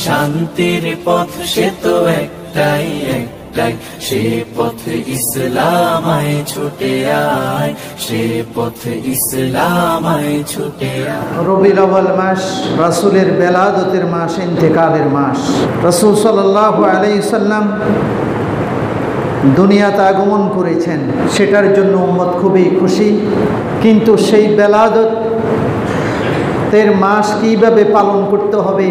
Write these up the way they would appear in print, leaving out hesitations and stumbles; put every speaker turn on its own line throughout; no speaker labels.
শান্তির পথ সে তো একটাই একটাই, সে পথ ইসলামায় ছুটে আয়, সে পথ ইসলামায় ছুটে আয়।
রবিউল আউয়াল মাস রাসূলের বেলাদতের মাস, ইন্তেকালের মাস। রাসূল সাল্লাল্লাহু আলাইহি সাল্লাম দুনিয়াতে আগমন করেছেন, সেটার জন্য উম্মত খুবই খুশি। কিন্তু সেই বেলাদতের মাস কীভাবে পালন করতে হবে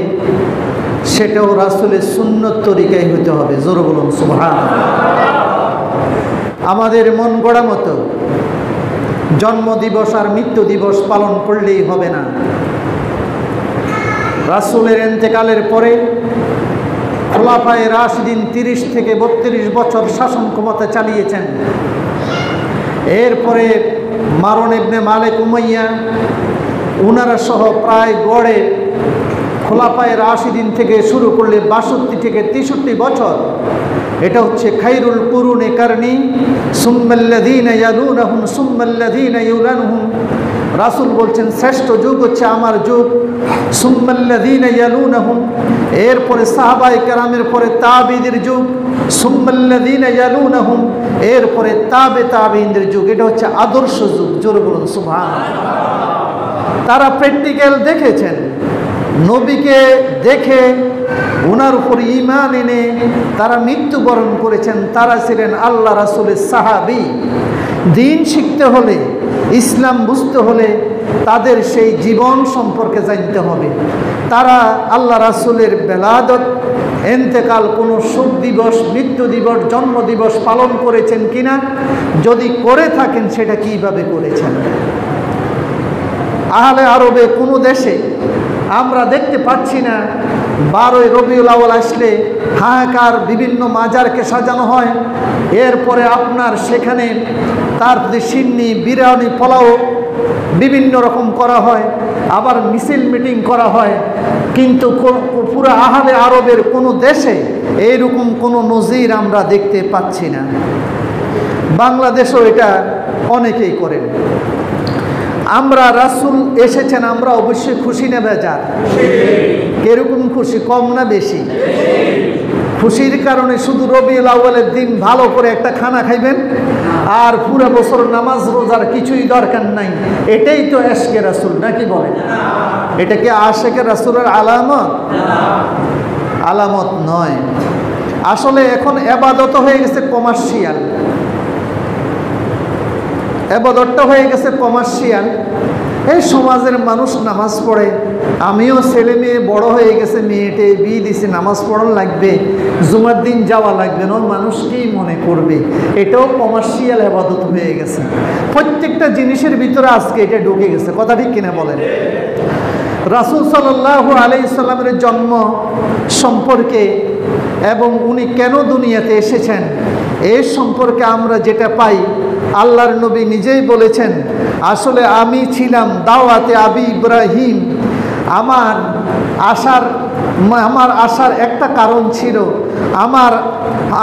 সেটাও রাসূলের সুন্নত তরিকায় হতে হবে। জোরে বলুন সুবহানাল্লাহ। আমাদের মন গড়া মতো জন্মদিবস আর মৃত্যু দিবস পালন করলেই হবে না। রাসূলের ইন্তেকালের পরে খোলাফায়ে রাশিদিন 30 থেকে 32 বছর শাসন ক্ষমতা চালিয়েছেন। এরপরে মারুন ইবনে মালিক উমাইয়া উনারা সহ প্রায় গড়ে খোলাফায়ে রাশিদিন থেকে শুরু করলে 62 থেকে 63 বছর, এটা হচ্ছে খায়রুল কুরুনি কারনি সুম্মাল্লাযীনা ইয়ালুনাহুম সুম্মাল্লাযীনা ইয়ালুনাহুম। রাসূল বলছেন শ্রেষ্ঠ যুগ হচ্ছে আমার যুগ, সুম্মাল্লাযীনা ইয়ালুনাহুম, এরপরে সাহাবায়ে কেরামের পরে তাবিঈদের যুগ, সুম্মাল্লাযীনা ইয়ালুনাহুম, এরপরে তাবিঈনদের যুগ। এটা হচ্ছে আদর্শ যুগ। জোরে বলুন সুবহানাল্লাহ। তারা প্র্যাকটিক্যাল দেখেছেন, নবীকে দেখে ওনার উপর ঈমান এনে তারা মৃত্যুবরণ করেছেন। তারা ছিলেন আল্লাহ রাসূলের সাহাবী। দিন শিখতে হলে, ইসলাম বুঝতে হলে তাদের সেই জীবন সম্পর্কে জানতে হবে। তারা আল্লাহ রাসূলের বেলাদত, ইন্তেকাল, কোনো শোক দিবস, মৃত্যু দিবস, জন্ম দিবস পালন করেছেন কিনা, যদি করে থাকেন সেটা কিভাবে করেছেন। আহলে আরবে কোনো দেশে আমরা দেখতে পাচ্ছি না 12ই রবিউল আউয়াল আসলে হাহাকার, বিভিন্ন মাজারকে সাজানো হয়, এরপরে আপনার সেখানে তার সিন্নি, বিরিয়ানি, পোলাও বিভিন্ন রকম করা হয়, আবার মিছিল মিটিং করা হয়। কিন্তু পুরো আহলে আরবের কোনো দেশে এইরকম কোনো নজির আমরা দেখতে পাচ্ছি না। বাংলাদেশও এটা অনেকেই করেন। আমরা রাসূল এসেছেন, আমরা অবশ্যই খুশি না বেজার? এরকম খুশি, কম না বেশি? খুশির কারণে শুধু রবিউল আউয়ালের দিন ভালো করে একটা খানা খাইবেন আর পুরো বছর নামাজ রোজার কিছুই দরকার নাই, এটাই তো এশকে রাসূল, নাকি বলেন? এটা কি আশিকে রাসূলের আলামত? আলামত নয়। আসলে এখন ইবাদত হয়ে গেছে কমার্শিয়াল, ইবাদতটা হয়ে গেছে কমার্শিয়াল। এই সমাজের মানুষ নামাজ পড়ে, আমিও ছেলে মেয়ে বড় হয়ে গেছে, মেয়েটে বিয়ে দিছে, নামাজ পড়ানো লাগবে, জুমার দিন যাওয়া লাগবে না, মানুষ কি মনে করবে, এটাও কমার্শিয়াল ইবাদত হয়ে গেছে। প্রত্যেকটা জিনিসের ভিতরে আজকে এটা ঢুকে গেছে। কথা ঠিক কিনা বলেন? রাসূল সাল্লাল্লাহু আলাইহি সাল্লামের জন্ম সম্পর্কে এবং উনি কেন দুনিয়াতে এসেছেন এর সম্পর্কে আমরা যেটা পাই, আল্লাহর নবী নিজেই বলেছেন, আসলে আমি ছিলাম দাওয়াতে আবি ইব্রাহিম। আমার আসার একটা কারণ ছিল,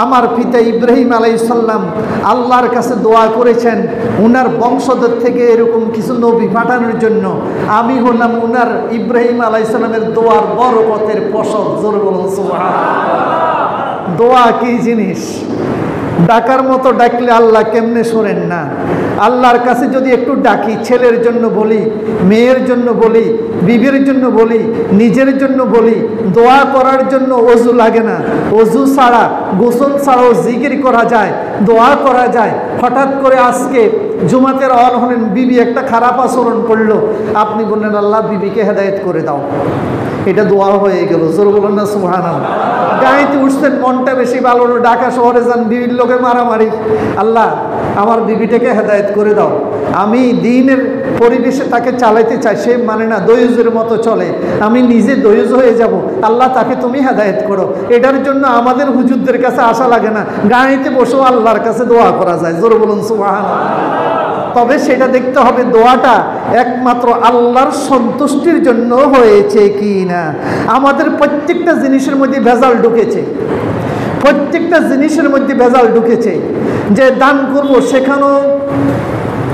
আমার পিতা ইব্রাহিম আলাইহিস সালাম আল্লাহর কাছে দোয়া করেছেন উনার বংশধর থেকে এরকম কিছু নবী পাঠানোর জন্য। আমি হলাম উনার ইব্রাহিম আলাইহিস সালামের দোয়ার বরকতের ফসল। জোরে বলুন সুবহানাল্লাহ। দোয়া কি জিনিস! ডাকার মতো ডাকলে আল্লাহ কেমনে শোনেন না? আল্লাহর কাছে যদি একটু ডাকি, ছেলের জন্য বলি, মেয়ের জন্য বলি, বিবির জন্য বলি, নিজের জন্য বলি, দোয়া করার জন্য ওযু লাগে না, ওযু ছাড়া, গোসল ছাড়াও জিকির করা যায়, দোয়া করা যায়। হঠাৎ করে আজকে জুমাতের অন হলেন, বিবি একটা খারাপ আচরণ করলো, আপনি বললেন আল্লাহ বিবিকে হেদায়েত করে দাও, এটা দোয়া হয়ে গেল। জোরে বলুন না সুবহানাল্লাহ। গাড়িতে উঠছেন, মনটা বেশি ভালো না, ঢাকা শহরে যান, বিবির লোকে মারামারি, আল্লাহ আমার বিবিটাকে হেদায়েত করে দাও, আমি দ্বীনের পরিবেশে তাকে চালাইতে চাই, সে মানে না, দয়ুজের মতো চলে, আমি নিজে দয়ুজ হয়ে যাব, আল্লাহ তাকে তুমি হেদায়েত করো। এটার জন্য আমাদের হুজুরদের কাছে আসা লাগে না, গাড়িতে বসেও আল্লাহর কাছে দোয়া করা যায়। জোরে বলুন সুবহানাল্লাহ। তবে সেটা দেখতে হবে দোয়াটা একমাত্র আল্লাহর সন্তুষ্টির জন্য হয়েছে কি না। আমাদের প্রত্যেকটা জিনিসের মধ্যে ভেজাল ঢুকেছে, প্রত্যেকটা জিনিসের মধ্যে ভেজাল ঢুকেছে। যে দান করব সেখানেও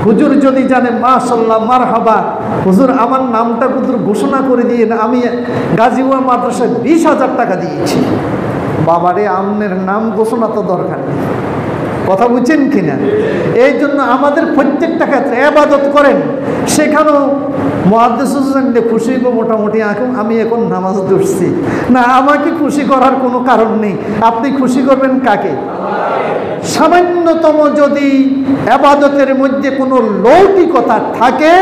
হুজুর যদি জানে মাশাআল্লাহ মারহাবা, হুজুর আমার নামটা হুজুর ঘোষণা করে দিয়ে আমি গাজীপুর মাদ্রাসায় 20,000 টাকা দিয়েছি। বাবারে, আমনের নাম ঘোষণা তো দরকার নেই। কথা বুঝছেন কিনা? এই জন্য আমাদের প্রত্যেকটা ক্ষেত্রে ইবাদত করেন, সেখানেও মুহাদ্দিস হোসেন খুশি হইব মোটামুটি আমি এখন নামাজ ধরছি না, আমাকে খুশি করার কোনো কারণ নেই। আপনি খুশি করবেন কাকে? সামান্যতম যদি ইবাদতের মধ্যে কোনো লৌকিকতা থাকে,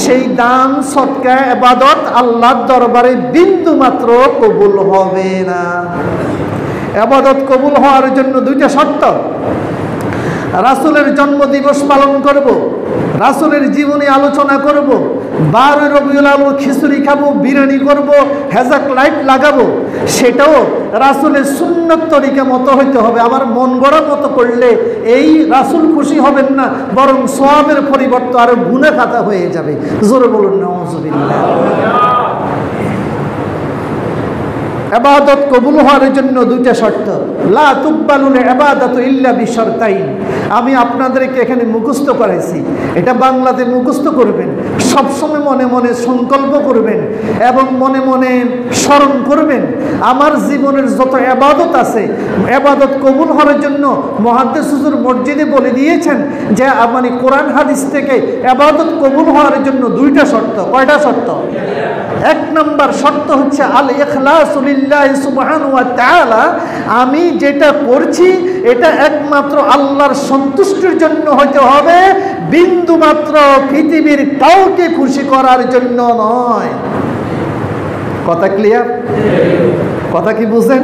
সেই দান সদকা ইবাদত আল্লাহর দরবারে বিন্দু মাত্র কবুল হবে না। ইবাদত কবুল হওয়ার জন্য দুইটা শর্ত। রাসূলের জন্মদিবস পালন করব, রাসূলের জীবনী আলোচনা করব, 12 রবিউল আউয়াল খিচুড়ি খাবো, বিরিয়ানি করব, হেজাক লাইট লাগাবো, সেটাও রাসূলের সুন্নত তরিকা মতো হইতে হবে। আমার মন গড়া মতো করলে এই রাসূল খুশি হবেন না, বরং সওয়াবের পরিবর্তে আরো গুনাহ খাতা হয়ে যাবে। জোরে বলুন নাউযুবিল্লাহ। ইবাদত কবুল হওয়ার জন্য দুইটা শর্ত। লা তুকবালুল ইবাদাতু ইল্লা বিশর্তাইন। আমি আপনাদেরকে এখানে মুখস্থ করাইছি, এটা বাংলাতে মুখস্থ করবেন, সবসময় মনে মনে সংকল্প করবেন এবং মনে মনে স্মরণ করবেন। আমার জীবনের যত ইবাদত আছে, ইবাদত কবুল হওয়ার জন্য মুহাদ্দিস হুজুর মসজিদে বলে দিয়েছেন যে মানে কোরআন হাদিস থেকে ইবাদত কবুল হওয়ার জন্য দুইটা শর্ত। কয়টা শর্ত? এক নম্বর শর্ত হচ্ছে আল ইখলাসু লিল্লাহি সুবহানাহু ওয়া তাআলা। আমি যেটা করছি এটা একমাত্র আল্লাহর সন্তুষ্টির জন্য হতে হবে, বিন্দু মাত্র পৃথিবীর কাউকে খুশি করার জন্য নয়। কথা ক্লিয়ার? কথা কি বুঝেন?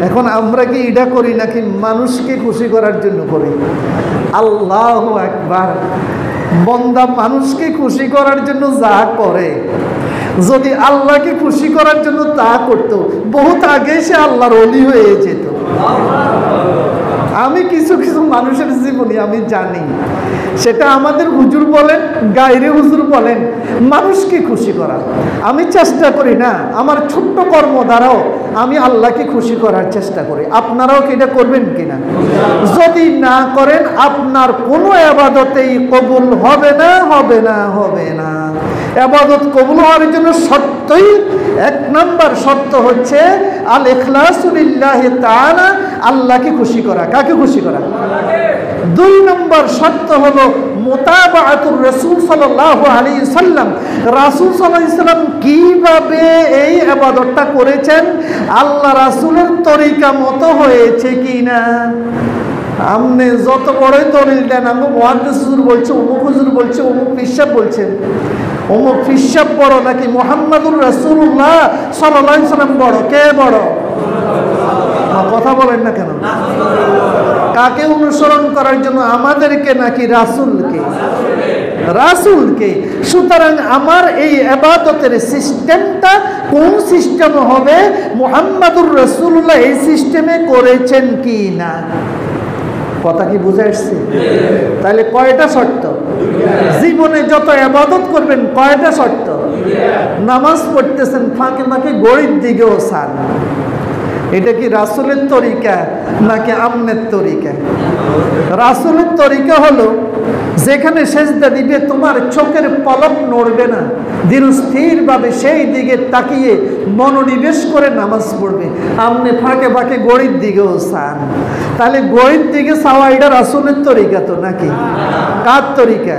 এখন আমরা কি এটা করি নাকি মানুষকে খুশি করার জন্য করি? আল্লাহু আকবার। বান্দা মানুষকে খুশি করার জন্য যা করে, যদি আল্লাহকে খুশি করার জন্য তা করত, বহুত আগে সে আল্লাহর ওলি হয়ে যেত। আমি কিছু কিছু মানুষের জীবনী আমি জানি, সেটা আমাদের হুজুর বলেন, গায়রে হুজুর বলেন, মানুষকে খুশি করা আমি চেষ্টা করি না। আমার ছোট্ট কর্ম দ্বারাও আমি আল্লাহকে খুশি করার চেষ্টা করি। আপনারাও কি এটা করবেন কিনা? যদি না করেন আপনার কোনো ইবাদতেই কবুল হবে না, হবে না, হবে না। ইবাদত কবুল হওয়ার জন্য শর্তই, এক নাম্বার শর্ত হচ্ছে আল ইখলাসু লিল্লাহি তাআলা, আল্লাহকে খুশি করা। কাকে খুশি করা? দুই নম্বর শর্ত হলো মুতাবাআতুর রাসূল সাল্লাল্লাহু আলাইহি সাল্লাম। রাসূল সাল্লাল্লাহু আলাইহি সাল্লাম কিভাবে এই ইবাদতটা করেছেন, আল্লাহ রাসূলের তরিকা মতো হয়েছে কিনা। আপনি যত বড়ই দলিল দেন, আমি মুহাদ্দিস হুজুর বলছে, অমুক হুজুর বলছে, অমুক পিসাব বলছে, অমুক পিসাব বড় নাকি মুহাম্মাদুর রাসূলুল্লাহ সাল্লাল্লাহু আলাইহি সাল্লাম বড়? কে বড়? কথা বলেন না কেন? কাকে অনুসরণ করার জন্য, আমাদেরকে নাকি রাসূলকে? রাসূলকে। সুতরাং আমার এই ইবাদতের সিস্টেমটা কোন সিস্টেম হবে? মুহাম্মাদুর রাসূলুল্লাহ এই সিস্টেমে করেছেন কি না। কথা কি বুঝে আসছে? তাহলে কয়টা শর্ত? জীবনে যত ইবাদত করবেন কয়টা শর্ত? নামাজ পড়তেছেন, ফাঁকে ফাঁকে গরিব দিকেও চান, এটা কি রাসূলের তরিকা নাকি আমনের তরিকা? রাসূলের তরিকা হলো যেখানে সেজদা দিবে তোমার চোখের পলক নড়বে না, ধীরস্থিরভাবে সেই দিকে তাকিয়ে মনোনিবেশ করে নামাজ পড়বে। আপনি ফাঁকে ফাঁকে গরিব দিকেও চান, তাহলে গরিব দিকে চাওয়া এটা রাসূলের তরিকা তো নাকি? কার তরিকা?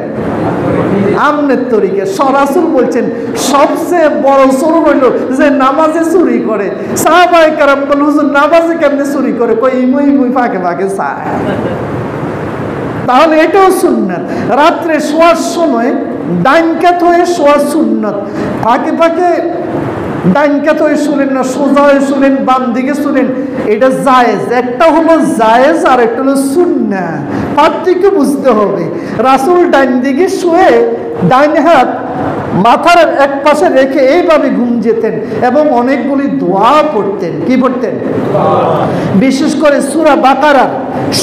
আমনের তরিকা। রাসূল বলছেন সবচেয়ে বড় চোর হইল যে নামাজে চুরি করে। সাহাবায়ে কেরাম বলে, হুজুর নামাজে কেমনে চুরি করে? কই ইমুই ইমুই ফাঁকে ফাঁকে চায়। তাহলে এটাও সুন্নাত। রাত্রে শোয়ার সময় ডাইন কাত হয়ে শোয়া সুন্নাত। ফাঁকে ফাঁকে ডাইন কাত হয়ে শুনেন না, সোজা হয়ে শুনেন, বাম দিকে শুনেন, এটা জায়েজ। একটা হলো জায়েজ আর একটা হলো সুন্নাত, পার্থক্য বুঝতে হবে। রাসূল ডাইন দিকে শুয়ে ডাইন হাত মাথার এক পাশে রেখে এইভাবে ঘুম যেতেন এবং অনেকগুলি দোয়া পড়তেন। কি পড়তেন? বিশেষ করে সূরা বাকারার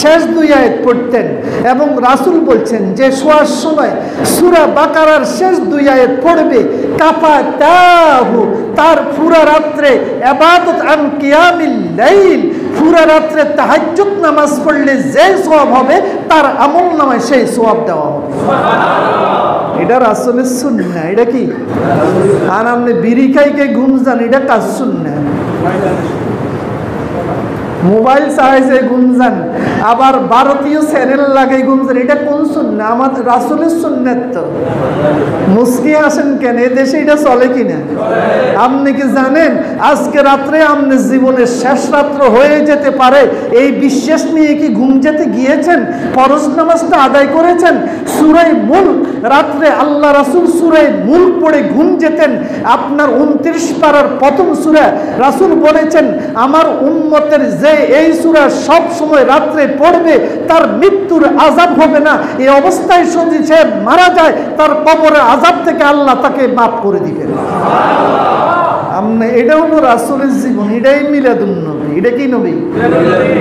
শেষ 2 আয়াত পড়তেন এবং রাসূল বলছেন যে শোয়ার সময় সূরা বাকারার শেষ 2 আয়াত পড়বে, কাফাতাহু, তার পুরা রাত্রে ইবাদত আন কিয়ামিল লাইল, পুরা রাত্রে তাহাজ্জুদ নামাজ পড়লে যে সওয়াব হবে তার আমল নামায় সেই সওয়াব দেওয়া হবে। এটা রাসূলের সুন্নাহ। এটা কি? আর আপনি বিড়ি খাইকে ঘুম যান, এটা কাজ সুন্নাহ। মোবাইল চালাইছে ঘুম যান, আবার ভারতীয় চ্যানেল লাগাই ঘুম যান, এটা কোন সুন্নাহ? আমাদের রাসূলের সুন্নাত তো। মুস্কি আসেন কেন? এ দেশে এটা চলে কিনা? আপনি কি জানেন আজকে রাত্রে আপনার জীবনের শেষ রাত্র হয়ে যেতে পারে, এই বিশ্বাস নিয়ে কি ঘুম যেতে গিয়েছেন? ফরজ নামাজটা আদায় করেছেন, সূরা মুলক রাত্রে আল্লাহ রাসূল সূরা মুলক পড়ে ঘুম যেতেন। আপনার 29 পারার প্রথম সূরা রাসূল বলেছেন, আমার উম্মতের যে এই সূরা সব সময় রাত্রে পড়বে তার মৃত্যুর আযাব হবে না। এই অবস্থায় যদি সে মারা যায় তার কবরের আযাব থেকে আল্লাহ তাকে মাফ করে দিবেন। এটা হলো রাসূলের জীবন, এটাই মিলাদুন নবী। এটা কি নবী?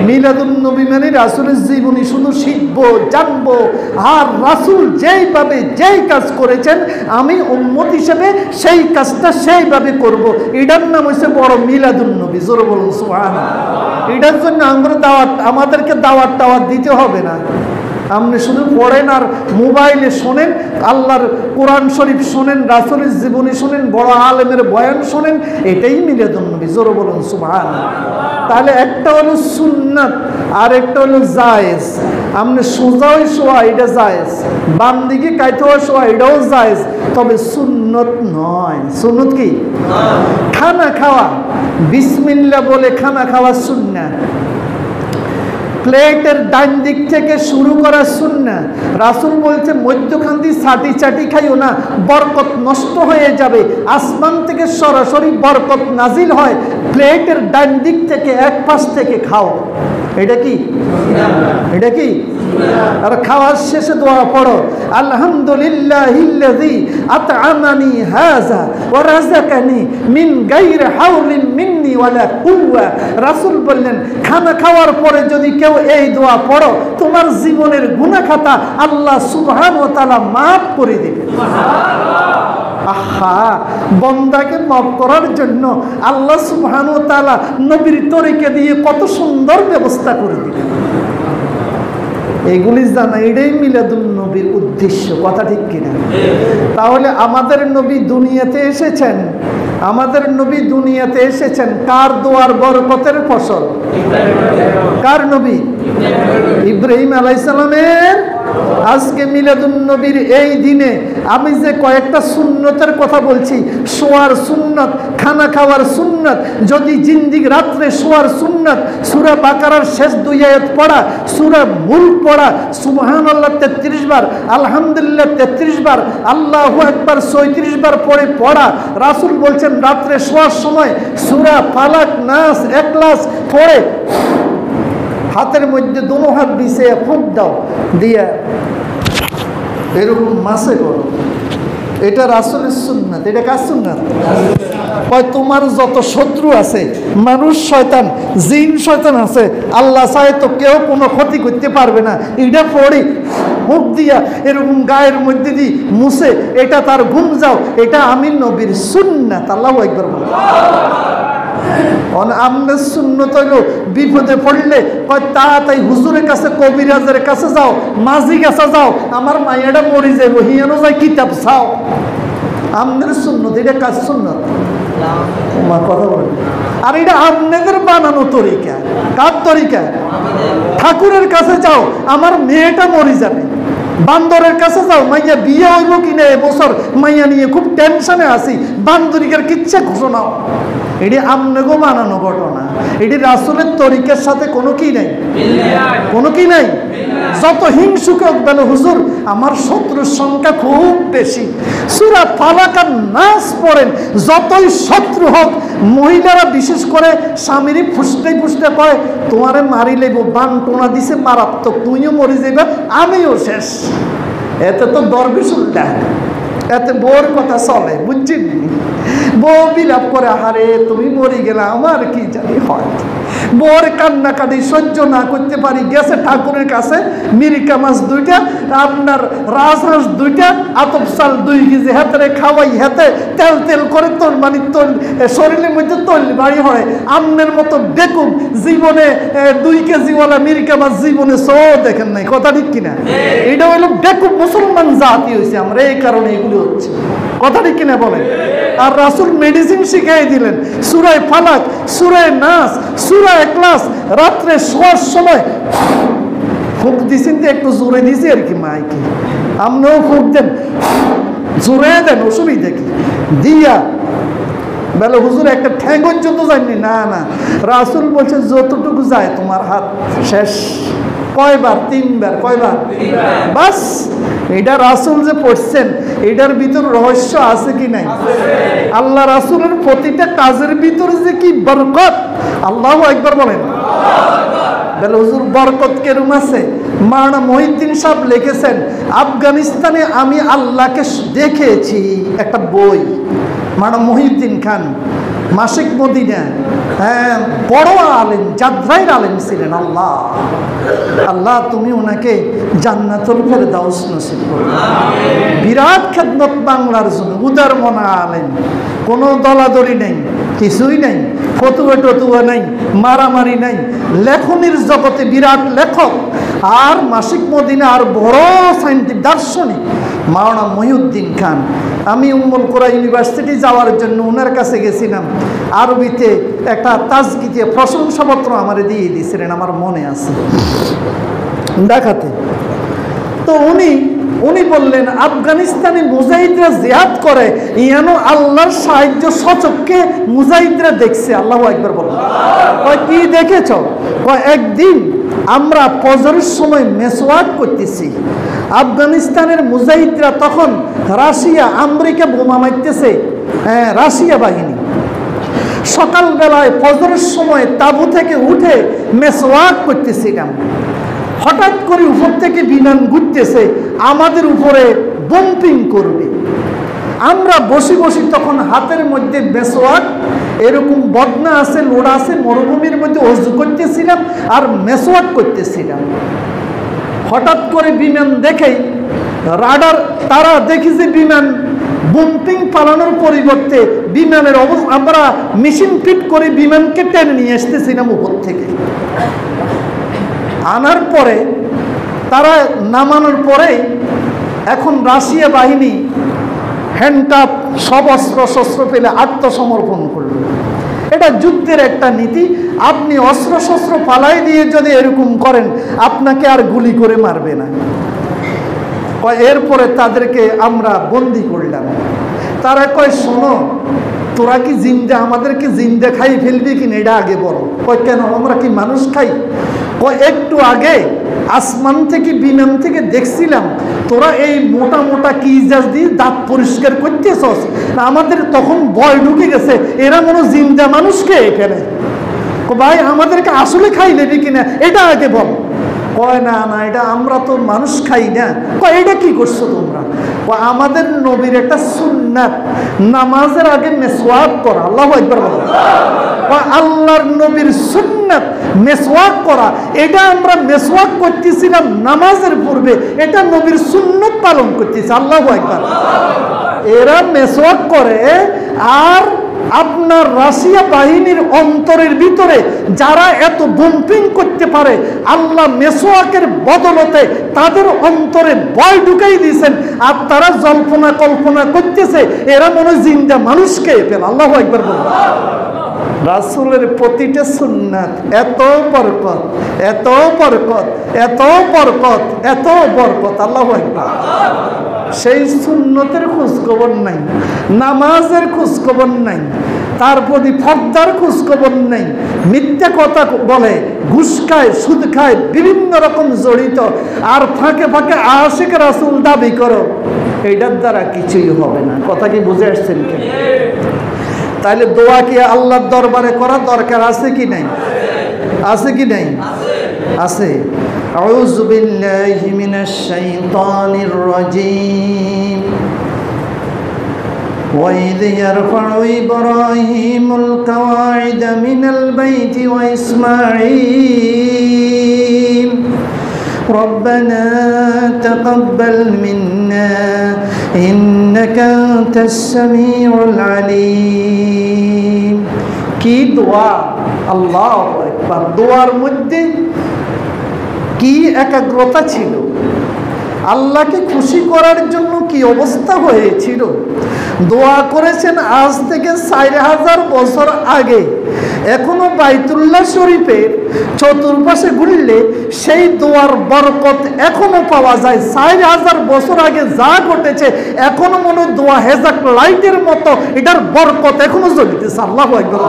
মিলাদুন নবী মানে রাসূলের জীবনী শুধু শিখবো, জানবো, আর রাসূল যেইভাবে যেই কাজ করেছেন আমি উম্মত হিসেবে সেই কাজটা সেইভাবে করব। এটার নাম হচ্ছে বড় মিলাদুন নবী। জোরে বলুন সুবহানাল্লাহ। এটার জন্য আমাদেরকে দাওয়াত দিতে হবে না। আপনি শুধু পড়েন আর মোবাইলে শোনেন, আল্লাহর কোরআন শরীফ শোনেন, রাসূলের জীবনী শোনেন, বড় আলেমের বয়ান শোনেন, এটাই মিলাদুন নবী। জোরে বলুন সুবহানাল্লাহ। তাহলে একটা হলো সুন্নাত আর একটা হলো জায়েজ। আপনি সোজা হয়ে শোয়া এটা জায়েজ, বাম দিকে কাইতে হয়ে শোয়া এটাও জায়েজ, তবে সুন্নত নয়। সুন্নত কি? খানা খাওয়া, বিসমিল্লাহ বলে খানা খাওয়া সুন্নাত। প্লেটের ডান দিক থেকে শুরু করা সুন্নাহ। রাসূল বলছে মধ্যখান দিয়ে চাটি চাটি খাইও না, বরকত নষ্ট হয়ে যাবে। আসমান থেকে সরাসরি বরকত নাজিল হয়, প্লেটের ডান দিক থেকে এক পাশ থেকে খাও। এটা কি? এটা কি? আর খাওয়ার শেষে দোয়া পড়ো, আলহামদুলিল্লাহিল্লাযী আত'আমানি হাযা ওয়া রাযাকানি মিন গায়রি হাওলিন মিন্নি ওয়ালা কুওয়া। রাসূল বললেন খানা খাওয়ার পরে যদি কেউ এই দোয়া পড়ো তোমার জীবনের গুনাহ খাতা আল্লাহ সুবহানাহু ওয়া তাআলা মাফ করে দিবেন। আহা, বান্দাকে মাফ করার জন্য আল্লাহ সুবহানাহু ওয়া তাআলা নবীর তরিকা দিয়ে কত সুন্দর ব্যবস্থা করে দিলেন। এগুলি জানা, এটাই মিলাদুন নবীর উদ্দেশ্য। কথা ঠিক কিনা? তাহলে আমাদের নবী দুনিয়াতে এসেছেন, আমাদের নবী দুনিয়াতে এসেছেন কার দোয়ার বরকতের ফসল? কার নবী? ইব্রাহিম আলাইহিস সালামের। আজকে মিলাদুন নবীর এই দিনে আমি যে কয়েকটা সুন্নতের কথা বলছি, শোয়ার সুন্নত, খানা খাওয়ার সুন্নত, যদি জিন্দিগি রাত্রে শোয়ার সুন্নত, সূরা বাকারার শেষ 2 আয়াত পড়া, সূরা মুলক পড়া, সুবহানাল্লাহ 33 বার, আলহামদুলিল্লাহ 33 বার, আল্লাহু আকবার 34 বার পড়ে পড়া। রাসূল বলছেন রাত্রে শোয়ার সময় সূরা ফালাক, নাস, ইখলাস পড়ে হাতের মধ্যে দুনো হাত বিছিয়ে ফুঁক দাও, দিয়ে এরকম মাসে করো। এটা রাসূলের সুন্নাত। এটা কার সুন্নাত? তোমার যত শত্রু আছে, মানুষ শয়তান, জিন শয়তান আছে, আল্লাহ চায় তো কেউ কোনো ক্ষতি করতে পারবে না। এটা পড়ি মুখ দিয়া এরকম গায়ের মধ্যে দিয়ে মুছে এটা তার ঘুম যাও। এটা আমি নবীর সুন্নাত। আল্লাহু আকবার। আমাদের সুন্নত হইল বিপদে পড়লে তাড়াতাড়ি হুজুরের কাছে, কবিরাজের কাছে যাও, মাঝি কাছে যাও, আমার মাইয়াটা মরে যাবো, হিয়ানো যাই কিতাব চাও। আমাদের সুন্নত, এটা কাজ সুন্নত। কথা বলেন। আর এটা আপনাদের বানানো তরিকা। কার তরিকা? ঠাকুরের কাছে যাও, আমার মেয়েটা মরে যাবে। বান্দরের কাছে যাও, মাইয়া বিয়ে হইব কিনা এবছর, মাইয়া নিয়ে খুব টেনশনে আছি, বান্দরিকার কিচ্ছা ঘোষণাও। এটি আমনেগো বানানো ঘটনা। এটি রাসূলের তরিকার সাথে কোনো কি নাই, কোনো কি নাই। যত হিংসুক হোক বলে হুজুর আমার শত্রুর সংখ্যা খুব বেশি, সূরা ফালাক আর নাস পড়েন, যতই শত্রু হোক। মহিলারা বিশেষ করে স্বামীর ফুসতে ফুসতে কয় তোমারে মারি লেব, বান টোনা দিছে মারাত্মক, তুইও মরে যাবে আমিও শেষ। এতে তো দরবেশ উল্টা, এতে বউর কথা চলে, বুঝছেন? বউ বিলাপ করে, আহারে তুমি মরে গেলে আমার কি জানি হয়। বউর কান্নাকাটি সহ্য না করতে পারি, গেছে ঠাকুরের কাছে মিরিকা মাছ 2টা, আপনার রাজহাঁস 2টা, আতপ চাল 2 কেজি হাতে খাওয়াই, হাতে তেল তেল করে তোর মানে তোর শরীরের মধ্যে তৈল বাড়ি হয়। আমনের মতো বেকুব জীবনে 2 কেজিওয়ালা মিরিকা মাছ জীবনে সো দেখেন নাই, কথা ঠিক কিনা? এটা হলো বেকুব মুসলমান জাতি হয়েছে আমরা, এই কারণে এগুলি হচ্ছে, কথা ঠিক কিনা বলেন? আর রাসূল মেডিসিন শিখিয়ে দিলেন, সূরা ফালাক, সূরা নাস, সূরা ইখলাস রাত্রে শোয়ার সময় ফুঁক দিছেন, তো একটু জোরে দিছি আর কি, মাইকে আপনিও ফুঁক দেন, জোরে দেন, অসুবিধা কি? দিয়া বলে হুজুর একটা ঠ্যাঙ্গর যত যায়নি, না না, রাসূল বলছে যতটুকু যায় তোমার হাত শেষ। কয়বার? 3 বার। কয়বার? বাস। এটা রাসূল যে পড়ছেন, এটার ভিতর রহস্য আছে কি নাই? আল্লাহ রাসূলের প্রতিটা কাজের ভিতরে যে কি বরকত, আল্লাহু আকবার বলেন। বলে হুজুর বরকত কেরম আছে? মাওলানা মহিউদ্দিন সাহেব লিখেছেন, আফগানিস্তানে আমি আল্লাহকে দেখেছি, একটা বই, মাওলানা মহিউদ্দিন খান, মাসিক মদিনা, হ্যাঁ, বড় আলেম, জাদ্রাইর আলেম ছিলেন। আল্লাহ আল্লাহ তুমি ওনাকে জান্নাতুল ফেরদাউস নসিব করো। বিরাট খেদমত বাংলার জন্য, উদার মনা আলেম, কোনো দলাদলি নেই, কিছুই নেই, ফতুয়া টতুয়া নাই, মারামারি নাই, লেখনির জগতে বিরাট লেখক। আর মাসিক মদিনা আর বড় সাইন্টিফিক দার্শনিক মাওলানা মহিউদ্দিন খান। আমি উম্মুল কোরা ইউনিভার্সিটি যাওয়ার জন্য ওনার কাছে গেছিলাম, আরবিতে একটা তাজকিতে প্রশংসাপত্র আমার দিয়ে দিয়েছিলেন, আমার মনে আছে দেখাতে। তো উনি বললেন আফগানিস্তানে মুজাহিদরা জিহাদ করে, ইয়ানো আল্লাহর সাহায্য সচক্ষে মুজাহিদরা দেখছে। আল্লাহু আকবার বলেন। কি দেখেছ? একদিন আমরা ফজরের সময় মেসওয়াক করতেছি, আফগানিস্তানের মুজাহিদরা তখন রাশিয়া আমেরিকা বোমা মারতেছে, হ্যাঁ, রাশিয়া বাহিনী। সকালবেলায় ফজরের সময় তাঁবু থেকে উঠে মেসওয়াক করতেছিলাম, হঠাৎ করে উপর থেকে বিমান ঘুরতেছে, আমাদের উপরে বম্পিং করবে। আমরা বসে বসে তখন হাতের মধ্যে মেসওয়াক, এরকম বদনা আছে, লোড়া আছে, মরুভূমির মধ্যে ওযু করতেছিলাম আর মেসওয়াক করতেছিলাম। হঠাৎ করে বিমান দেখেই রাডার, তারা দেখি যে বিমান বম্পিং পালানোর পরিবর্তে বিমানের অবস্থা, আমরা মেশিন ফিট করে বিমানকে টেনে নিয়ে আসতেছিলাম উপর থেকে। আনার পরে তারা নামানোর পরে এখন রাশিয়া বাহিনী হ্যান্ডকাপ সব অস্ত্র শস্ত্র পেলে আত্মসমর্পণ করবে। এটা যুদ্ধের একটা নীতি, আপনি অস্ত্র শস্ত্র পালাই দিয়ে যদি এরকম করেন আপনাকে আর গুলি করে মারবে না। এরপরে তাদেরকে আমরা বন্দি করলাম। তারা কয় শোনো, তোরা কি জিন্দা, আমাদেরকে জিন্দা খাই ফেলবি কিনা এটা আগে বলো। কয় কেন, আমরা কি মানুষ খাই? কয় একটু আগে আসমান থেকে বিমান থেকে দেখছিলাম তোরা এই মোটা মোটা কি জাজ দিয়ে দাঁত পরিষ্কার করতেছস, আমাদের তখন ভয় ঢুকে গেছে, এরা মনে জিন্দা মানুষকে এখানে। ভাই আমাদেরকে আসলে খাই নেবি কিনা এটা আগে বল। কয় না না, এটা আমরা তো মানুষ খাই না। কয় এটা কি করছো তোমরা? আমাদের নবীর একটা সুন্নাত, নামাজের আগে মেসওয়াক করা। আল্লাহু আকবার বলো। আল্লাহর নবীর সুন্নাত মেসওয়াক করা, এটা আমরা মেসওয়াক করতেছিলাম নামাজের পূর্বে, এটা নবীর সুন্নাত পালন করতেছি। আল্লাহু আকবার। এরা মেসওয়াক করে, আর আপনার রাশিয়া বাহিনীর অন্তরের ভিতরে যারা এত বম্পিং করতে পারে, আল্লাহ মেসওয়াকের বদলতে তাদের অন্তরে ভয় ঢুকাই দিয়েছেন, আর তারা জল্পনা কল্পনা করতেছে এরা মনে জিন্দা মানুষকে পেল। আল্লাহু আকবার বলুন। রাসূলের প্রতিটা সুন্নাত এত বরকত, এত বরকত, এত বরকত, এত বরকত। আল্লাহু আকবার। সেই সুন্নতের খোঁজখবর নাই, নামাজের খোঁজখবর নাই, তার প্রতি ফর্দার খোঁজখবর নেই, মিথ্যা কথা বলে, ঘুষ খায়, সুদ খায়, বিভিন্ন রকম জড়িত, আর ফাঁকে ফাঁকে আশিক রাসূল দাবি করো, এইটার দ্বারা কিছুই হবে না। কথা কি বুঝে আসছেন কেন? তাহলে দোয়া কি আল্লাহর দরবারে করা দরকার আছে কি নাই? আছে কি নাই? আছে। আউযু বিল্লাহি মিনাশ শাইতানির রাজীম। وإذ يرفع إبراهيم القواعد من البيت وإسماعيل ربنا تقبل منا إنك أنت السميع العليم কি দোয়া আল্লাহু আকবার দোয়ার মধ্যে কি একাগ্রতা ছিল আল্লাহকে খুশি করার জন্য কি অবস্থা হয়েছিল দোয়া করেছেন আজ থেকে 4000 বছর আগে এখনো বাইতুল্লাহ শরীফের চতুর্পাশে ঘুরলে সেই দোয়ার বরকত এখনো পাওয়া যায় 4000 বছর আগে যা ঘটেছে এখনো মনে দোয়া হেজাক লাইটের মতো এটার বরকত এখনো জ্বলতেছে আল্লাহু আকবার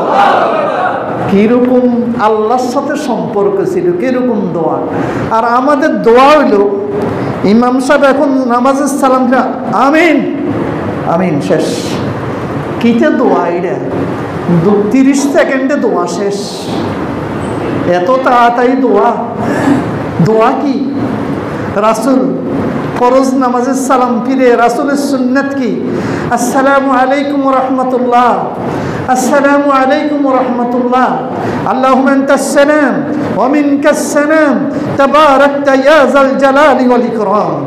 কিরকম আল্লাহর সাথে সম্পর্ক ছিল কিরকম দোয়া আর আমাদের দোয়া হইল ইমাম সাহেব এখন নামাজের সালামটা আমিন আমিন শেষ কিতে দোয়া এটা 30 সেকেন্ডে দোয়া শেষ এত তাড়াতাড়ি দোয়া দোয়া কি রাসূল ফরজ নামাজের সালাম ফিরে রাসূলের সুন্নাত কি আসসালামু আলাইকুম ওয়া রাহমাতুল্লাহ আসসালামু আলাইকুম ওয়া রাহমাতুল্লাহ আল্লাহুম্মা আনতাস সালাম ওয়া মিনকাস সালাম তাবারাকতা ইয়া যাল জালালি ওয়াল ইকরাম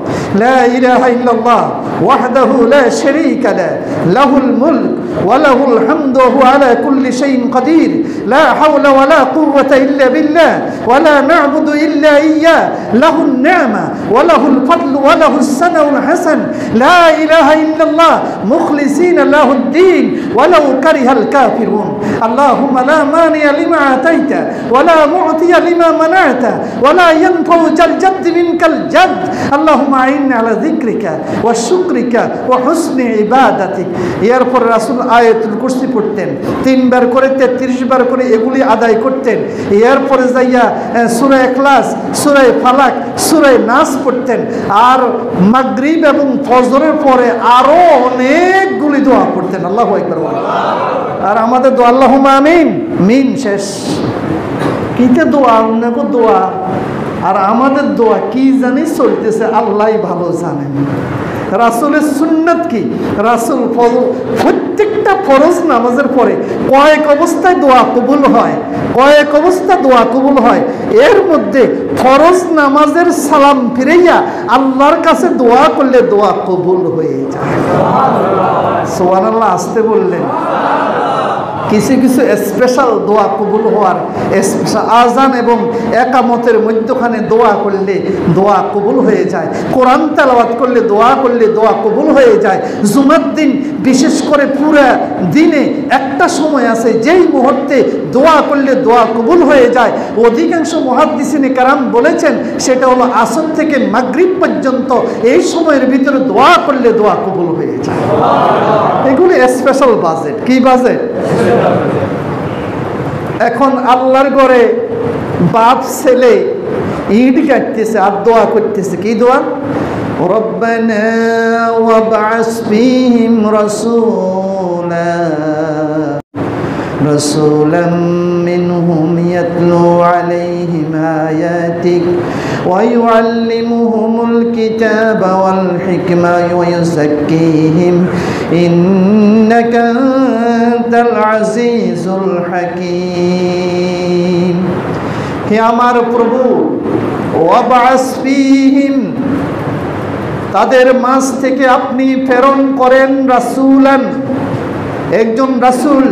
লা ইলাহা ইল্লাল্লাহ ওয়াহদাহু লা শারীকা লা লাহুল মুলক ওয়া লাহুল হামদু ওয়া হুয়া আলা কুল্লি শাইইন কাদির লা হাওলা ওয়া লা কুওয়াতা ইল্লা বিল্লাহ ওয়া লা না'বুদু ইল্লা ইয়্যাহ লাহুন নি'মা ওয়া লাহুল ফাদলু ওয়া লাহুস সানাউল হাসান লা ইলাহা ইল্লাল্লাহ মুখলিসিনা লাহুদ-দ্বীন ওয়া লাউ কারিহাল কাফিরুন আল্লাহুম্মা লা মানি'a লিমা আতাইতা ওয়া লা মু'তিয়া লিমা মানা'তা ওয়া লা ইয়ানফা'ু জাল জাদ্দি মিনকাল জাদ আল্লাহুম্মা আইন্না আলা যিকরিকা ওয়া শুকরিকা ওয়া হুসনি ইবাদাতিক এরপর রাসূল আয়াতুল কুরসি পড়তেন 3 বার করে 33 বার করে এগুলি আদায় করতেন এরপরে যাইয়া সূরা ইখলাস সূরা ফালাক সূরা নাস পড়তেন আর মাগরিব এবং ফজরের পরে আরো অনেকগুলি দোয়া পড়তেন আল্লাহু আকবার আর আমাদের দোয়া আল্লাহুম্মা আমিন মিন শেষ কিতে দোয়া অনেক দোয়া আর আমাদের দোয়া কি জানি চলতেছে আল্লাহই ভালো জানেন রাসূলের সুন্নাত কি রাসূল প্রত্যেকটা ফরজ নামাজের পরে কয়েক অবস্থায় দোয়া কবুল হয় কয়েক অবস্থা দোয়া কবুল হয় এর মধ্যে ফরজ নামাজের সালাম ফিরাইয়া আল্লাহর কাছে দোয়া করলে দোয়া কবুল হয়ে যায় সুবহানাল্লাহ আসতে বললেন কিছু কিছু স্পেশাল দোয়া কবুল হওয়ার স্পেশাল আজান এবং একামতের মধ্যখানে দোয়া করলে দোয়া কবুল হয়ে যায় কোরআন তেলাওয়াত করলে দোয়া কবুল হয়ে যায় জুমার দিন বিশেষ করে পুরা দিনে একটা সময় আছে যেই মুহূর্তে দোয়া করলে দোয়া কবুল হয়ে যায় অধিকাংশ মুহাদ্দিসিনে কেরাম বলেছেন সেটা হলো আসর থেকে মাগরিব পর্যন্ত এই সময়ের ভিতরে দোয়া করলে দোয়া কবুল হয়ে যায় এগুলি স্পেশাল বাজেট কি বাজেট এখন আল্লাহর ঘরে বাপ ছেলে ইট কাটতেছে আর দোয়া করতেছে কি দোয়া রব্বানা ওয়াবআস ফীহিম রাসূলাম মিনহুম ইয়াতলু আলাইহিম আয়াতিক ওয়া ইউআল্লিমুহুমুল কিতাবা ওয়াল হিকমা ওয়া ইউযাক্কিহিম ইন্নাকা আনতাল আজিজুল হাকীম হে আমার প্রভু ওয়াবআস ফীহিম তাদের মাঝ থেকে আপনি প্রেরণ করেন রাসূলান একজন রাসূল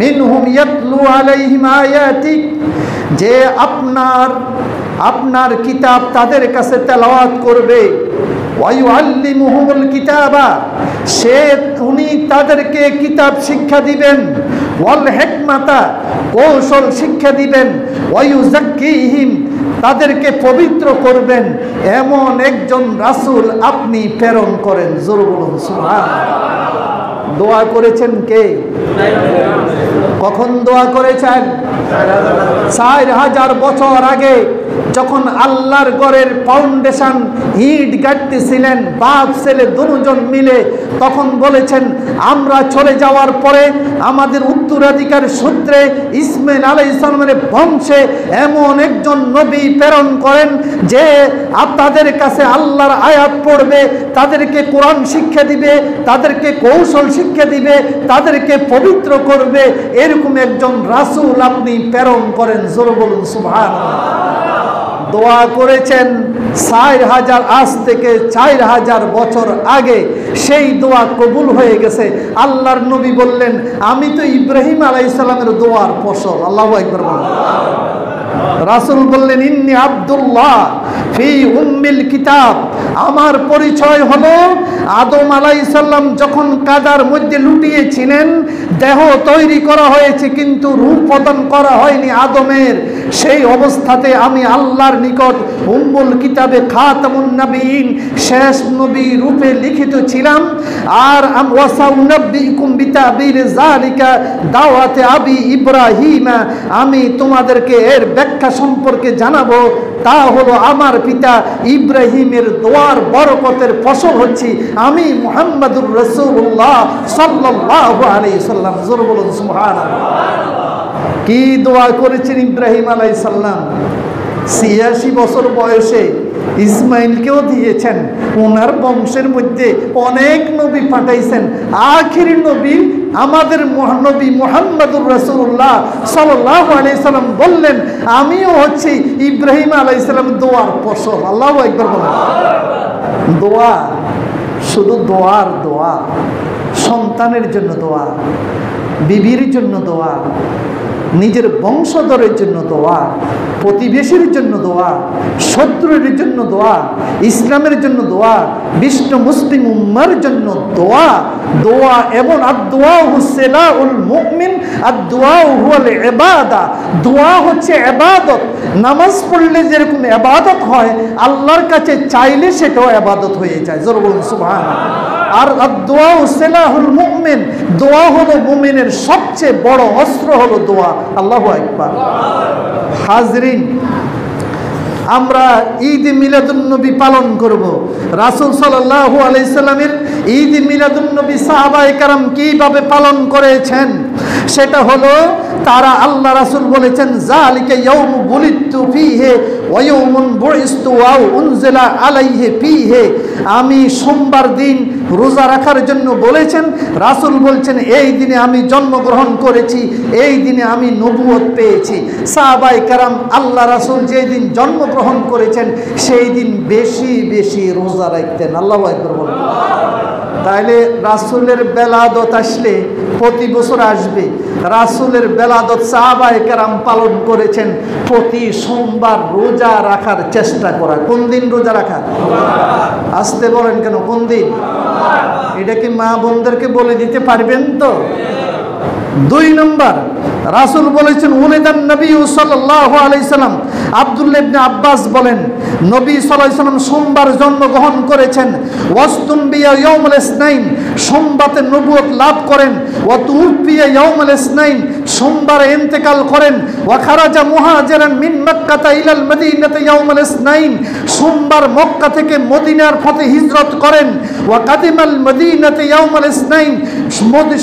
মিনহুম ইয়াতলু আলাইহিম আয়াতিক যে আপনার কিতাব তাদের কাছে তেলাওয়াত করবে ওয়া ইউআল্লিমুহুমুল কিতাবা উনি তাদেরকে কিতাব শিক্ষা দিবেন ওয়াল হিকমাতা কৌশল শিক্ষা দিবেন ওয়া ইউযাক্কিহিম তাদেরকে পবিত্র করবেন এমন একজন রাসূল আপনি প্রেরণ করেন জোরে বলুন সুবহানাল্লাহ দোয়া করেছেন কে কখন দোয়া করেছেন 4000 বছর আগে যখন আল্লাহর ঘরের ফাউন্ডেশন ইট গাড়তেছিলেন বাপ ছেলে দুজন মিলে, তখন বলেছেন আমরা চলে যাওয়ার পরে আমাদের উত্তরাধিকার সূত্রে ইসমাইল আলাইহিস সালামের বংশে এমন একজন নবী প্রেরণ করেন যে তাদের কাছে আল্লাহর আয়াত পড়বে, তাদেরকে কোরআন শিক্ষা দিবে, তাদেরকে কৌশল শিক্ষা দিবে, তাদেরকে পবিত্র করবে। এরকম একজন রাসূল আপনি প্রেরণ করেন। জোরে বলুন সুবহানাল্লাহ। দোয়া করেছেন 4000 আজ থেকে 4000 বছর আগে, সেই দোয়া কবুল হয়ে গেছে। আল্লাহর নবী বললেন আমি তো ইব্রাহিম আলাইহিস সালামের দোয়ার ফসল। আল্লাহু আকবার বলুন। রাসূল বললেন ইন্নী আব্দুল্লাহ ফি উম্মিল কিতাব, আমার পরিচয় হলো আদম আলাইহিস সালাম যখন কাদার মধ্যে লুটিয়েছিলেন, দেহ তৈরি করা হয়েছে কিন্তু রূপ প্রদান করা হয়নি আদমের, সেই অবস্থাতে আমি আল্লাহর নিকট উম্মুল কিতাবে খাতামুন নবীন শেষ নবী রূপে লিখিত ছিলাম। আর ওয়াসাউনাব্বিকুম বিতাবির যালিকা দাওয়াতে আবি ইব্রাহিম, আমি তোমাদেরকে এর ব্যাখ্যা সম্পর্কে জানাবো। তা হলো আমার পিতা ইব্রাহিমের দোয়ার বরকতের ফসল হচ্ছি আমি মুহাম্মাদুর রাসূলুল্লাহ সাল্লাল্লাহু আলাইহি সাল্লাম। জোরে বলুন সুবহানাল্লাহ। কি দোয়া করেছেন ইব্রাহিম আলাইহিস সালাম? 86 বছর বয়সে ইসমাইলকেও দিয়েছেন। ওনার বংশের মধ্যে অনেক নবী পাঠাইছেন। আখির নবী আমাদের মহানবী মুহাম্মাদুর রাসূলুল্লাহ সাল্লাল্লাহু আলাইহি সাল্লাম বললেন আমিও হচ্ছি ইব্রাহিম আলাইহিস সালাম দোয়ার ফসল। আল্লাহু আকবার বলেন। দোয়া শুধু দোয়ার দোয়া, সন্তানের জন্য দোয়া, বিবির জন্য দোয়া, নিজের বংশধরের জন্য দোয়া, প্রতিবেশীর জন্য দোয়া, শত্রুর জন্য দোয়া, ইসলামের জন্য দোয়া, বিশ্ব মুসলিম উম্মার জন্য দোয়া। দোয়া এবং আদ-দুআ হুসিলাউল মুমিন, আদ-দুআ হুয়াল ইবাদা। দোয়া হচ্ছে ইবাদত। নামাজ পড়লে যেরকম ইবাদত হয়, আল্লাহর কাছে চাইলে সেটাও ইবাদত হয়ে যায়। জোরে বলুন সুবহানাল্লাহ। আর আদ-দুআ হুসিলাউল মুমিন, দোয়া হলো মুমিনের সবচেয়ে বড় অস্ত্র হলো দোয়া। আল্লাহু আকবার। হাজরিন, আমরা ঈদ মিলাদুন্নবী পালন করব। রাসূল সাল্লাল্লাহু আলাইহি সাল্লামের ঈদ মিলাদুন্নবী সাহাবায়ে কেরাম কিভাবে পালন করেছেন সেটা হলো, তারা আল্লাহ রাসূল বলেছেন যালিকা ইয়াউমু বুলিতু ফীহি ওয়া ইয়াউমুন বুইসতু ওয়া উনজিলা আলাইহি ফীহি। আমি সোমবার দিন রোজা রাখার জন্য বলেছেন। রাসূল বলছেন এই দিনে আমি জন্মগ্রহণ করেছি, এই দিনে আমি নবুয়ত পেয়েছি। সাহাবায়ে কেরাম আল্লাহ রাসূল যেই দিন জন্মগ্রহণ করেছেন সেই দিন বেশি বেশি রোজা রাখতেন। আল্লাহু আকবার বলেন। তাইলে রাসূলের বেলাদত আসলে প্রতি বছর আসবে। রাসূলের বেলাদত সাহাবায়ে কেরাম পালন করেছেন প্রতি সোমবার রোজা রাখার চেষ্টা করা। কোন দিন রোজা রাখা? আসতে বলেন কেন? কোন দিন? এটা কি মা বোনদেরকে বলে দিতে পারবেন তো? 2 নম্বর, রাসূল বলেছেন উলিদান নবী সাল্লাল্লাহু আলাইহি সাল্লাম। আব্দুল্লাহ ইবনে আব্বাস বলেন নবী সাল্লাল্লাহু আলাইহি সাল্লাম সোমবার জন্মগ্রহণ করেছেন। ওয়াসতুনবিয়া ইয়াউমুল ইসনাইন, সোমবারে নবুয়ত লাভ করেন। ওয়া তুফিয়া ইয়াউমুল ইসনাইন, সোমবারে ইন্তেকাল করেন। ওয়া খারাজা মুহাজিরান মিন মক্কা ইলাল মদিনাতি ইয়াউমুল ইসনাইন, সোমবার মক্কা থেকে মদিনার পথে হিজরত করেন। ওয়া কাদিমাল মদিনাতি ইয়াউমুল ইসনাইন,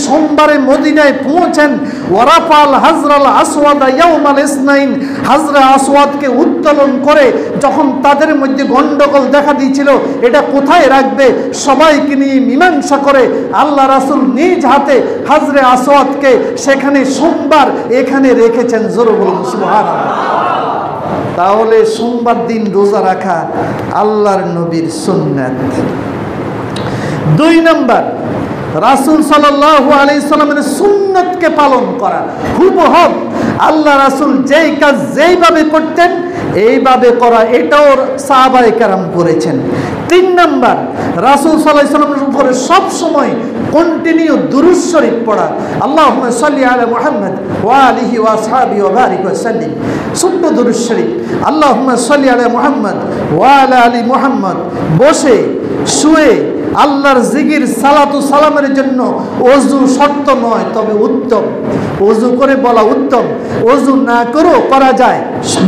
সোমবারে মদিনায় পৌঁছেন। ওয়া রাফাল হাজরাল আসওয়াদ ইয়াউমাল ইসনাইন, হাজরা আসওয়াদকে উত্তোলন করে যখন তাদের মধ্যে গন্ডগোল দেখা দিয়েছিল এটা কোথায় রাখবে সবাইকে নিয়ে মীমাংসা করে আল্লাহ রাসূল নিজ হাতে হাজরে আসওয়াদকে সেখানে সোমবার এখানে রেখেছেন। জোরে বলুন সুবহানাল্লাহ। তাহলে সোমবার দিন রোজা রাখা আল্লাহর নবীর সুন্নাত। 2 নম্বর, রাসূল সাল্লাল্লাহু আলাইহি সাল্লামের সুন্নতকে পালন করা। হুবহু আল্লাহ রাসূল যেই কাজ যেইভাবে করতেন এইভাবে করা, এটাও সাহাবায়ে কেরাম করেছেন। 3 নম্বর, রাসূল সাল্লাল্লাহু আলাইহি সাল্লামের উপরে সব সময় কন্টিনিউ দুরূদ শরীফ পড়া। আল্লাহুম্মা সাল্লি আলা মুহাম্মদ ওয়া আলিহি ওয়া আসহাবিহি ওয়া বারিক ওয়া সাল্লিম। ছোট্ট দুরূদ শরীফ আল্লাহুম্মা সাল্লি আলা মুহাম্মদ ওয়া আলা আলি মুহাম্মদ, বসে শুয়ে আল্লাহর জিকির সালাতু সালামের জন্য ওযু শর্ত নয়, তবে উত্তম। ওযু করে বলা উত্তম। ওযু না করেও করা যায়,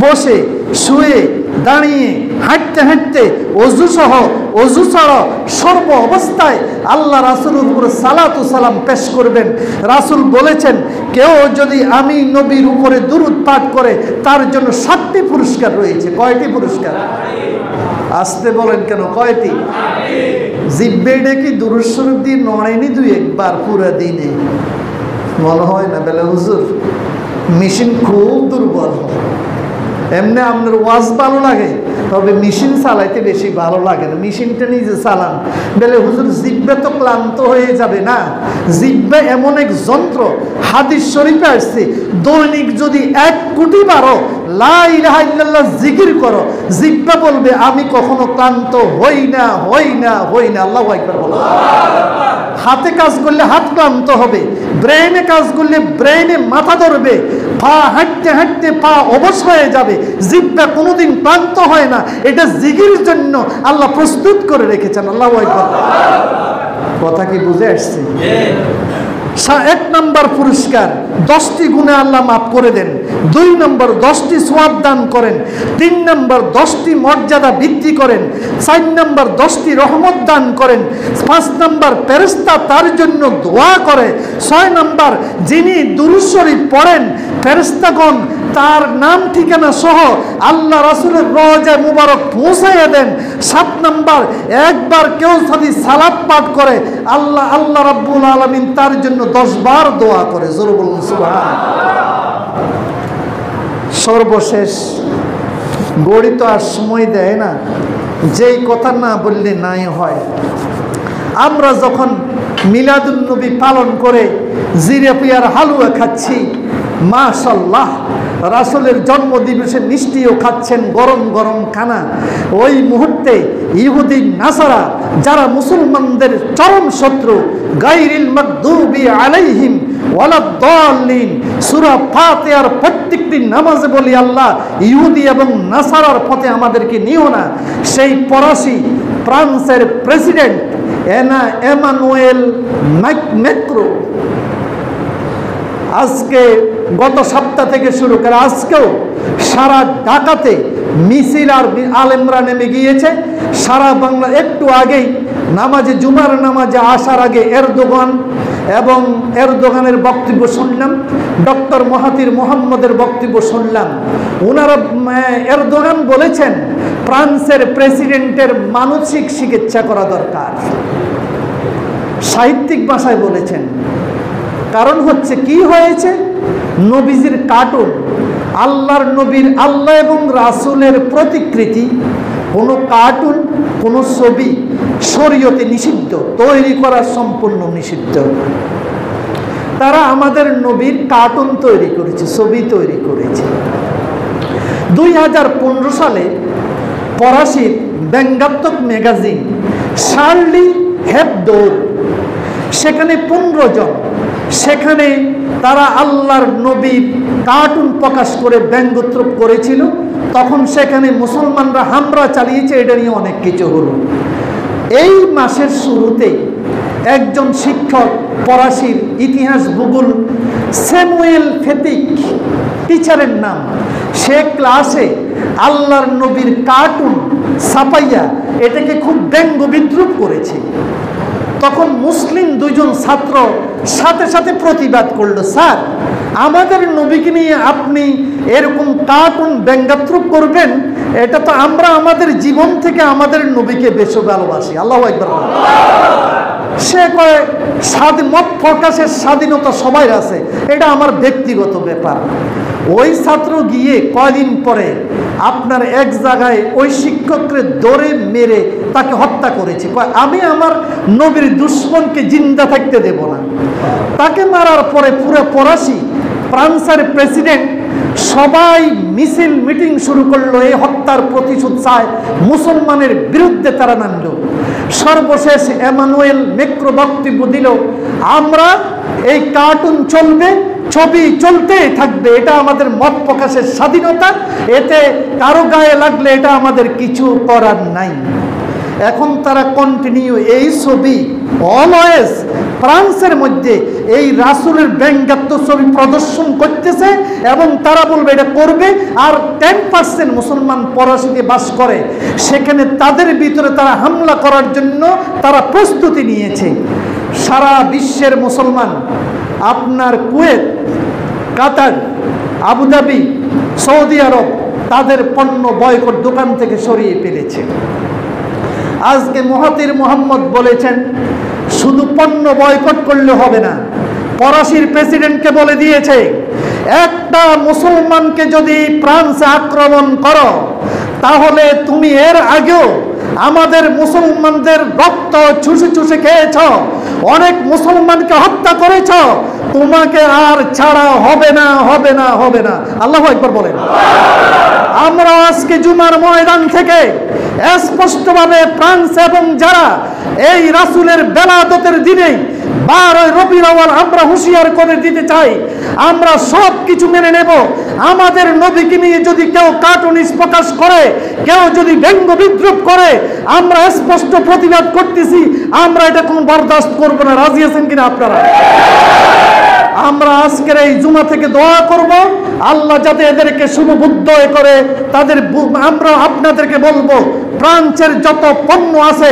বসে, শুয়ে, দাঁড়িয়ে, হাঁটতে হাঁটতে, ওযু সহ, ওযু ছাড়া সর্ব অবস্থায় আল্লাহ রাসূলের উপর সালাতু সালাম পেশ করবেন। রাসূল বলেছেন, কেউ যদি আমি নবীর উপরে দুরূদ পাঠ করে তার জন্য 7টি পুরস্কার রয়েছে। কয়টি পুরস্কার? আসতে বলেন কেন, কয়টি? জিব্বেটা কি দুরূদ শরীফ দিয়ে নড়েনি দুই একবার পুরা দিনে? মনে হয় না? বেলা হুজুর মেশিন খুব দুর্বল। এমনি আপনার ওয়াজ ভালো লাগে, তবে মেশিন চালাইতে বেশি ভালো লাগে না। মেশিনটা নিজে চালান। বেলে হুজুর জিব্বে তো ক্লান্ত হয়ে যাবে না? জিব্বে এমন এক যন্ত্র, হাদিস শরীফে আসছে, দৈনিক যদি 1 কোটি বারো লা ইলাহা ইল্লাল্লাহ জিকির করো, জিব্বা বলবে আমি কখনো ক্লান্ত হই না, হই না, হই না। আল্লাহু আকবার বলো। হাতে কাজ করলে হাত ক্লান্ত হবে, ব্রেনে কাজ করলে ব্রেনে মাথা ধরবে, পা হাঁটতে হাঁটতে পা অবশ হয়ে যাবে, জিব্বা কোনোদিন ক্লান্ত হয় না। এটা জিকিরের জন্য আল্লাহ প্রস্তুত করে রেখেছেন। আল্লাহু আকবার। কথা কি বুঝে আসছে? 1 নম্বর পুরস্কার, 10টি গুণে আল্লাহ মাফ করে দেন। 2 নম্বর 10টি সওয়াব দান করেন। 3 নম্বর 10টি মর্যাদা বৃদ্ধি করেন। 4 নম্বর 10টি রহমত দান করেন। 5 নম্বর ফেরেশতা তার জন্য দোয়া করে। 6 নম্বর যিনি দুরূদ শরীফ পড়েন, ফেরেশতাগণ তার নাম ঠিকানা সহ আল্লাহ রাসূলের রওজায়ে মুবারক পৌঁছাইয়া দেন। 7 নম্বর একবার কেউ যদি সালাত পাঠ করে, আল্লাহ রাব্বুল আলামিন তার জন্য 10 বার দোয়া করে। জোরে বলুন সুবহানাল্লাহ। সর্বশেষ, গড়ি তো আর সময় দেয় না, যেই কথা না বললে নাই হয়। আমরা যখন মিলাদুন নবী পালন করে জিরে পিয়ার হালুয়া খাচ্ছি, মাশাআল্লাহ, রাসূলের জন্মদিবসে মিষ্টিও খাচ্ছেন, গরম গরম খানা। ওই মুহূর্তে ইহুদি নাসারা যারা মুসলমানদের চরম শত্রু, গায়রিল মাগদুবি আলাইহিম ওয়ালাদ-দাল্লিন, সূরা ফাতিহার প্রত্যেকটি নামাজে বলি, আল্লাহ ইহুদি এবং নাসারার পথে আমাদেরকে নিও না। সেই ফরাসি ফ্রান্সের প্রেসিডেন্ট এমানুয়েল ম্যাক্রো আজকে গত সপ্তাহ থেকে শুরু করে আজকেও সারা ঢাকাতে মিছিল আর আলেমরা নেমে গিয়েছে। সারা বাংলা একটু আগেই নামাজে, জুমার নামাজে আসার আগে এরদোগানের বক্তব্য শুনলাম, ডক্টর মাহাথির মোহাম্মদের বক্তব্য শুনলাম। ওনারা এরদোগান বলেছেন ফ্রান্সের প্রেসিডেন্টের মানসিক চিকিৎসা করা দরকার। সাহিত্যিক ভাষায় বলেছেন। কারণ হচ্ছে কি হয়েছে, নবীজির কার্টুন, আল্লাহর নবীর, আল্লাহ এবং রাসূলের প্রতিকৃতি, কোনো কার্টুন, কোনো ছবি শরীয়তে নিষিদ্ধ, তৈরি করা সম্পূর্ণ নিষিদ্ধ। তারা আমাদের নবীর কার্টুন তৈরি করেছে, ছবি তৈরি করেছে। 2015 সালে ফরাসি ব্যঙ্গাত্মক ম্যাগাজিন শার্লি হেবডোর, সেখানে 15 জন, সেখানে তারা আল্লাহর নবীর কার্টুন প্রকাশ করে ব্যঙ্গোত্তর করেছিল। তখন সেখানে মুসলমানরা হামলা চালিয়েছে, এটা নিয়ে অনেক কিছু হলো। এই মাসের শুরুতে একজন শিক্ষক, ফরাসির ইতিহাস ভূগোল স্যামুয়েল ফেতিক টিচারের নাম, সে ক্লাসে আল্লাহর নবীর কার্টুন ছাপাইয়া এটাকে খুব ব্যঙ্গ বিদ্রুপ করেছে। তখন মুসলিম 2 জন ছাত্র সাথে সাথে প্রতিবাদ করলো, স্যার আমাদের নবীকে নিয়ে আপনি এরকম কার্টুন ব্যঙ্গাত্মক করবেন, এটা তো আমরা আমাদের জীবন থেকে আমাদের নবীকে বেশি ভালোবাসি। আল্লাহু আকবার। সে কয় মত প্রকাশের স্বাধীনতা সবাই আছে, এটা আমার ব্যক্তিগত ব্যাপার। ওই ছাত্র গিয়ে কয়দিন পরে আপনার এক জায়গায় ওই শিক্ষককে ধরে মেরে তাকে হত্যা করেছে। আমি আমার নবীর দুশ্মনকে জিন্দা থাকতে দেব না। তাকে মারার পরে পুরো ফরাসি ফ্রান্সের প্রেসিডেন্ট সবাই মিছিল মিটিং শুরু করলো, এই হত্যার প্রতিশোধ চায়, মুসলমানের বিরুদ্ধে তারা নামল। সর্বশেষ এমানুয়েল ম্যাক্রো বক্তব্য দিল, আমরা এই কার্টুন চলবে, ছবি চলতেই থাকবে, এটা আমাদের মত প্রকাশের স্বাধীনতা, এতে কারো গায়ে লাগলে এটা আমাদের কিছু করার নাই। এখন তারা কন্টিনিউ এই ছবি অলওয়েজ ফ্রান্সের মধ্যে এই রাসূলের ব্যঙ্গাত্মক ছবি প্রদর্শন করতেছে, এবং তারা বলবে এটা করবে। আর 10% মুসলমান ফরাসিতে বাস করে, সেখানে তাদের ভিতরে তারা হামলা করার জন্য তারা প্রস্তুতি নিয়েছে। সারা বিশ্বের মুসলমান আপনার কুয়েত, কাতার, আবুধাবি, সৌদি আরব তাদের পণ্য বয়কট দোকান থেকে সরিয়ে ফেলেছে। আজকে মহাতির মোহাম্মদ বলেছেন শুধু পণ্য বয়কট করলে হবে না, ফরাসির প্রেসিডেন্টকে বলে দিয়েছে একটা মুসলমানকে যদি ফ্রান্সে আক্রমণ করো তাহলে তুমি এর আগেও আমাদের মুসলমানদের রক্ত চুষে চুষে খেয়েছ, অনেক মুসলমানকে হত্যা করেছ, তোমাকে আর ছাড়া হবে না, হবে না, হবে না। আল্লাহু আকবার বলেন। আমরা আজকে জুমার ময়দান থেকে স্পষ্টভাবে ফ্রান্স এবং যারা এই রাসূলের বেলাদতের দিনে 12 রবিউল আউয়াল আমরা হুঁশিয়ার করে দিতে চাই, আমরা সব কিছু মেনে নেব। আমাদের নবীকে নিয়ে যদি কেউ কার্টুনিস্ট প্রকাশ করে, কেউ যদি ব্যঙ্গ বিদ্রুপ করে, আমরা স্পষ্ট প্রতিবাদ করতেছি, আমরা এটা কোনো বরদাস্ত করব না। রাজি আছেন কিনা আপনারা? আমরা আজকের এই জুমা থেকে দোয়া করব আল্লাহ যাতে এদেরকে শুভবুদ্ধ করে তাদের। আমরা আপনাদেরকে বলবো ফ্রান্সের যত পণ্য আছে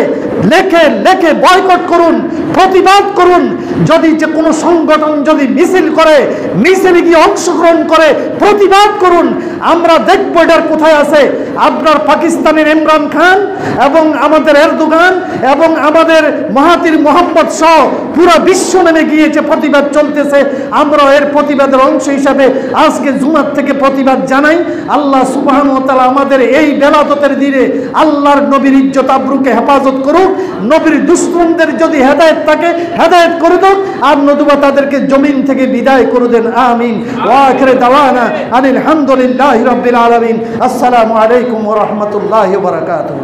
লেখে লেখে বয়কট করুন, প্রতিবাদ করুন। যদি যে কোনো সংগঠন যদি মিছিল করে, মিছিলে গিয়ে অংশগ্রহণ করে প্রতিবাদ করুন। আমরা দেখবো এটার কোথায় আছে। আপনার পাকিস্তানের ইমরান খান এবং আমাদের এরদোগান এবং আমাদের মাহাতির মোহাম্মদ সহ পুরো বিশ্ব নেমে গিয়েছে, প্রতিবাদ চলতেছে। আমরা এর প্রতিবাদের অংশ হিসাবে আজকে জুমার থেকে প্রতিবাদ জানাই। আল্লাহ সুবহানাহু ওয়া তাআলা আমাদের এই বেলাদতের দিনে আল্লাহর নবীর ইজ্জত আবরুকে হেফাজত করুক। নবীর দুশমনদের যদি হেদায়েত থাকে হেদায়েত করে দাও, আর নতুবা তাদেরকে জমিন থেকে বিদায় করে দেন। আমিন। ওয়া আখিরু দাওয়ানা আনিল হামদুলিল্লাহি রাব্বিল আলামিন। আসসালামু আলাইকুম ওয়া রাহমাতুল্লাহি ওয়া বারাকাতুহু।